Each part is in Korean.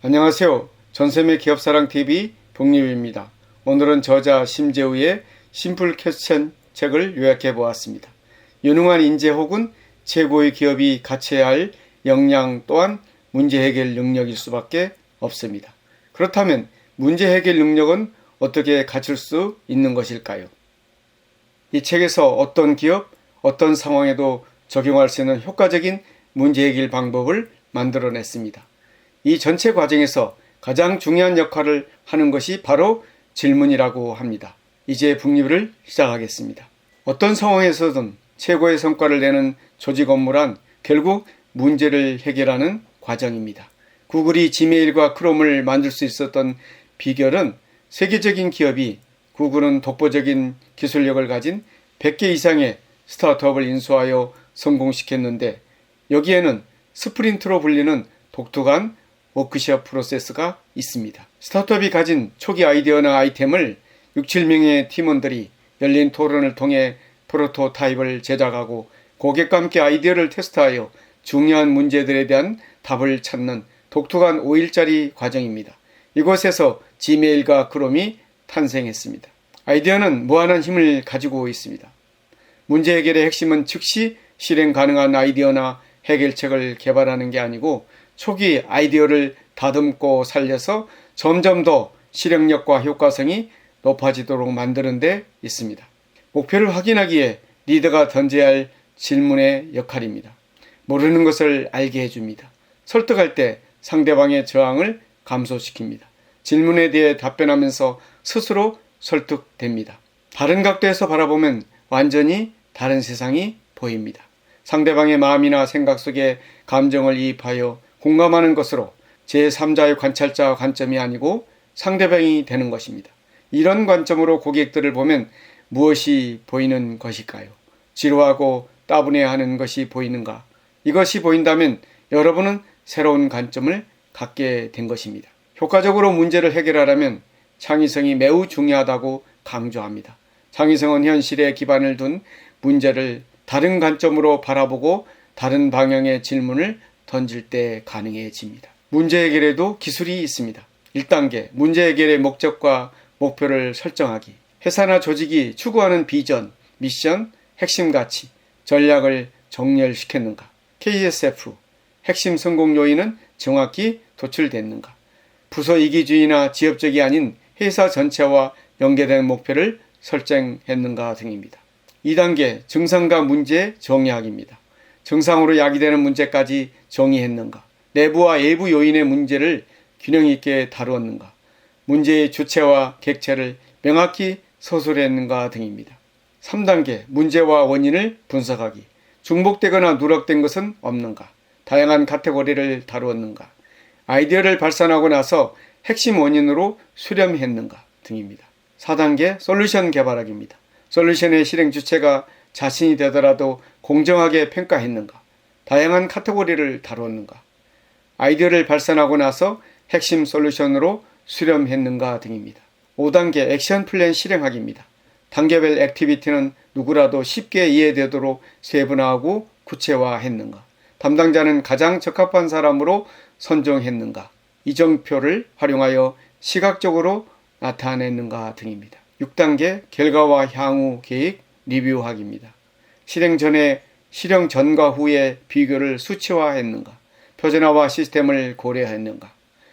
안녕하세요. 전샘의 기업사랑TV 복립입니다. 오늘은 저자 심재우의 심플 퀘스천 책을 요약해 보았습니다. 유능한 인재 혹은 최고의 기업이 갖춰야 할 역량 또한 문제 해결 능력일 수밖에 없습니다. 그렇다면 문제 해결 능력은 어떻게 갖출 수 있는 것일까요? 이 책에서 어떤 기업, 어떤 상황에도 적용할 수 있는 효과적인 문제 해결 방법을 만들어냈습니다. 이 전체 과정에서 가장 중요한 역할을 하는 것이 바로 질문이라고 합니다. 이제 북립을 시작하겠습니다. 어떤 상황에서든 최고의 성과를 내는 조직 업무란 결국 문제를 해결하는 과정입니다. 구글이 지메일과 크롬을 만들 수 있었던 비결은 세계적인 기업이 구글은 독보적인 기술력을 가진 100개 이상의 스타트업을 인수하여 성공시켰는데 여기에는 스프린트로 불리는 독특한 워크숍 프로세스가 있습니다. 스타트업이 가진 초기 아이디어나 아이템을 6, 7명의 팀원들이 열린 토론을 통해 프로토타입을 제작하고 고객과 함께 아이디어를 테스트하여 중요한 문제들에 대한 답을 찾는 독특한 5일짜리 과정입니다. 이곳에서 지메일과 크롬이 탄생했습니다. 아이디어는 무한한 힘을 가지고 있습니다. 문제 해결의 핵심은 즉시 실행 가능한 아이디어나 해결책을 개발하는 게 아니고 초기 아이디어를 다듬고 살려서 점점 더 실행력과 효과성이 높아지도록 만드는 데 있습니다. 목표를 확인하기에 리더가 던져야 할 질문의 역할입니다. 모르는 것을 알게 해줍니다. 설득할 때 상대방의 저항을 감소시킵니다. 질문에 대해 답변하면서 스스로 설득됩니다. 다른 각도에서 바라보면 완전히 다른 세상이 보입니다. 상대방의 마음이나 생각 속에 감정을 이입하여 공감하는 것으로 제3자의 관찰자 관점이 아니고 상대방이 되는 것입니다. 이런 관점으로 고객들을 보면 무엇이 보이는 것일까요? 지루하고 따분해하는 것이 보이는가? 이것이 보인다면 여러분은 새로운 관점을 갖게 된 것입니다. 효과적으로 문제를 해결하려면 창의성이 매우 중요하다고 강조합니다. 창의성은 현실에 기반을 둔 문제를 다른 관점으로 바라보고 다른 방향의 질문을 던질 때 가능해집니다. 문제 해결에도 기술이 있습니다. 1단계, 문제 해결의 목적과 목표를 설정하기. 회사나 조직이 추구하는 비전, 미션, 핵심 가치, 전략을 정렬시켰는가. KSF, 핵심 성공 요인은 정확히 도출됐는가. 부서 이기주의나 지역적이 아닌 회사 전체와 연계된 목표를 설정했는가 등입니다. 2단계, 증상과 문제 정의하기입니다. 정상으로 야기되는 문제까지 정의했는가. 내부와 외부 요인의 문제를 균형 있게 다루었는가. 문제의 주체와 객체를 명확히 서술했는가 등입니다. 3단계, 문제와 원인을 분석하기. 중복되거나 누락된 것은 없는가. 다양한 카테고리를 다루었는가. 아이디어를 발산하고 나서 핵심 원인으로 수렴했는가 등입니다. 4단계, 솔루션 개발하기입니다. 솔루션의 실행 주체가 자신이 되더라도 공정하게 평가했는가. 다양한 카테고리를 다루었는가. 아이디어를 발산하고 나서 핵심 솔루션으로 수렴했는가 등입니다. 5단계, 액션 플랜 실행하기입니다. 단계별 액티비티는 누구라도 쉽게 이해되도록 세분화하고 구체화했는가. 담당자는 가장 적합한 사람으로 선정했는가. 이정표를 활용하여 시각적으로 나타냈는가 등입니다. 6단계, 결과와 향후 계획 리뷰하기입니다. 실행 전과 후의 비교를 수치화했는가. 표준화와 시스템을 고려했는가.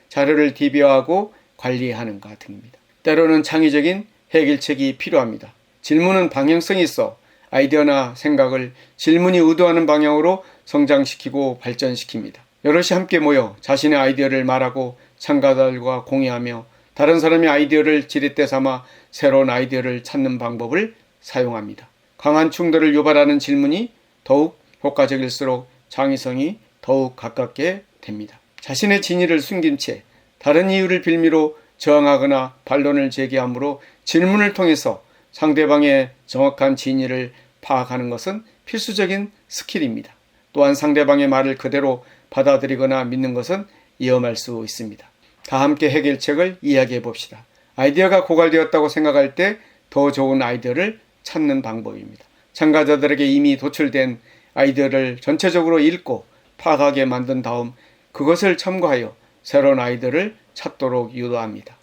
자료를 DB화하고 관리하는가 등입니다. 때로는 창의적인 해결책이 필요합니다. 질문은 방향성이 있어 아이디어나 생각을 질문이 의도하는 방향으로 성장시키고 발전시킵니다. 여럿이 함께 모여 자신의 아이디어를 말하고 참가자들과 공유하며 다른 사람의 아이디어를 지렛대 삼아 새로운 아이디어를 찾는 방법을 사용합니다. 강한 충돌을 유발하는 질문이 더욱 효과적일수록 창의성이 더욱 가깝게 됩니다. 자신의 진위를 숨긴 채 다른 이유를 빌미로 저항하거나 반론을 제기함으로 질문을 통해서 상대방의 정확한 진위를 파악하는 것은 필수적인 스킬입니다. 또한 상대방의 말을 그대로 받아들이거나 믿는 것은 위험할 수 있습니다. 다 함께 해결책을 이야기해 봅시다. 아이디어가 고갈되었다고 생각할 때 더 좋은 아이디어를 찾는 방법입니다. 참가자들에게 이미 도출된 아이디어를 전체적으로 읽고 파악하게 만든 다음 그것을 첨가하여 새로운 아이디어를 찾도록 유도합니다.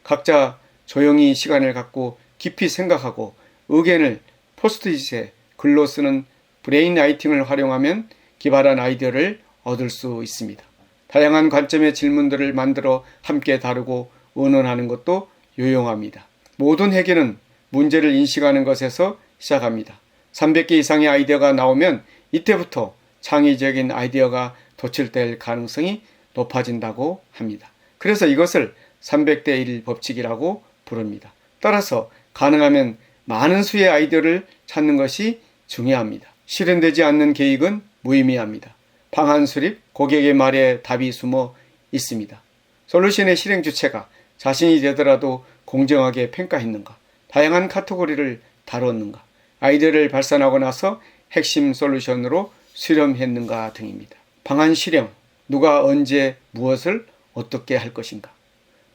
각자 조용히 시간을 갖고 깊이 생각하고 의견을 포스트잇에 글로 쓰는 브레인 라이팅을 활용하면 기발한 아이디어를 얻을 수 있습니다. 다양한 관점의 질문들을 만들어 함께 다루고 의논하는 것도 유용합니다. 모든 해결은 문제를 인식하는 것에서 시작합니다. 300개 이상의 아이디어가 나오면 이때부터 창의적인 아이디어가 도출될 가능성이 높아진다고 합니다. 그래서 이것을 300대 1 법칙이라고 부릅니다. 따라서 가능하면 많은 수의 아이디어를 찾는 것이 중요합니다. 실현되지 않는 계획은 무의미합니다. 방안 수립, 고객의 말에 답이 숨어 있습니다. 솔루션의 실행 주체가 자신이 되더라도 공정하게 평가했는가, 다양한 카테고리를 다뤘는가, 아이디어를 발산하고 나서 핵심 솔루션으로 수렴했는가 등입니다. 방안 실행, 누가 언제 무엇을 어떻게 할 것인가.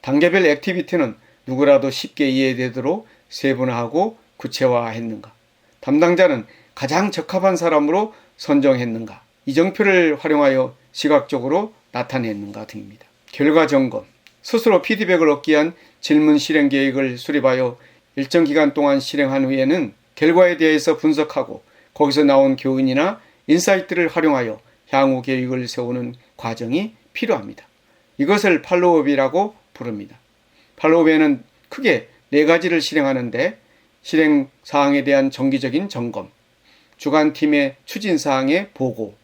단계별 액티비티는 누구라도 쉽게 이해되도록 세분화하고 구체화했는가. 담당자는 가장 적합한 사람으로 선정했는가. 이정표를 활용하여 시각적으로 나타냈는가 등입니다. 결과 점검, 스스로 피드백을 얻기 위한 질문 실행 계획을 수립하여 일정 기간 동안 실행한 후에는 결과에 대해서 분석하고 거기서 나온 교훈이나 인사이트를 활용하여 향후 계획을 세우는 과정이 필요합니다. 이것을 팔로우업이라고 부릅니다. 팔로우업에는 크게 4가지를 실행하는데 실행 사항에 대한 정기적인 점검, 주간팀의 추진 사항의 보고,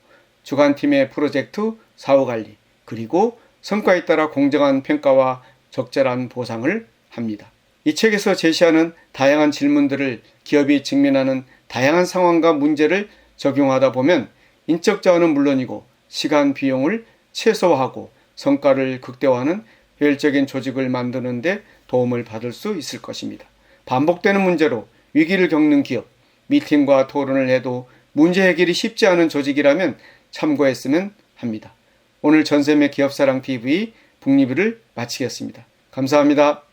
주간팀의 프로젝트 사후관리, 그리고 성과에 따라 공정한 평가와 적절한 보상을 합니다. 이 책에서 제시하는 다양한 질문들을 기업이 직면하는 다양한 상황과 문제를 적용하다 보면 인적 자원은 물론이고 시간 비용을 최소화하고 성과를 극대화하는 효율적인 조직을 만드는 데 도움을 받을 수 있을 것입니다. 반복되는 문제로 위기를 겪는 기업, 미팅과 토론을 해도 문제 해결이 쉽지 않은 조직이라면 참고했으면 합니다. 오늘 전샘의 기업사랑TV 북리뷰를 마치겠습니다. 감사합니다.